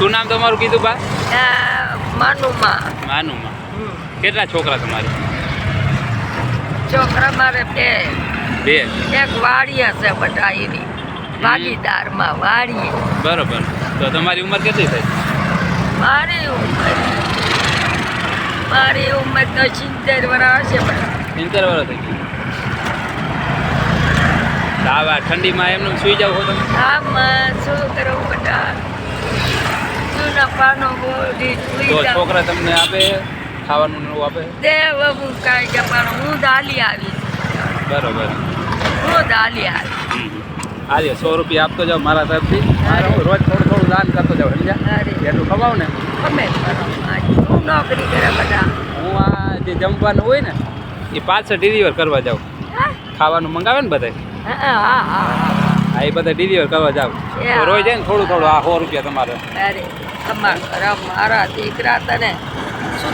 શું નામ તમારું કીધું બા? માનુમાં. માનુમાં. કેટલા છોકરા તમારે? છોકરા મારે બે. એક વાડી હશે બધા એની ભાગીદારમાં વાડી. બરોબર. તો તમારી ઉંમર કેટલી થઈ? મારી ઉંમર તો 70 વર્ષ હશે બધા. 70 વર્ષ થઈ ગઈ. આવા ઠંડીમાં એમને સુઈ જાવ છો તમે? આમાં શું કરવું બધા જૂના પાનો બોલી સુઈ તો જાઉં. છોકરા તમને આપે ખાવાનું નવું આપે? દેવ હું કાંઈ કે પણ હું દાલી આવી. બરોબર. હું દાલી આવી. આજે 100 રૂપિયા આપતો જાવ મારા તરફથી. મારે હું રોજ થોડું દાન કરતો જાવ, સમજ્યા? અરે એટલું ખવાવ ને. તમે કરો હું નોકરી કરે બધા. હું આ જે જમવાનું હોય ને એ પાછળ ડિલિવર કરવા જાઉં. હા ખાવાનું મંગાવે ને બધા, હા હા હા એ બધા ડિલિવર કરવા જાવ. તો રોજ જાય ને થોડું આ 100 રૂપિયા તમારે. અરે અમારા મારા દીકરા તને શું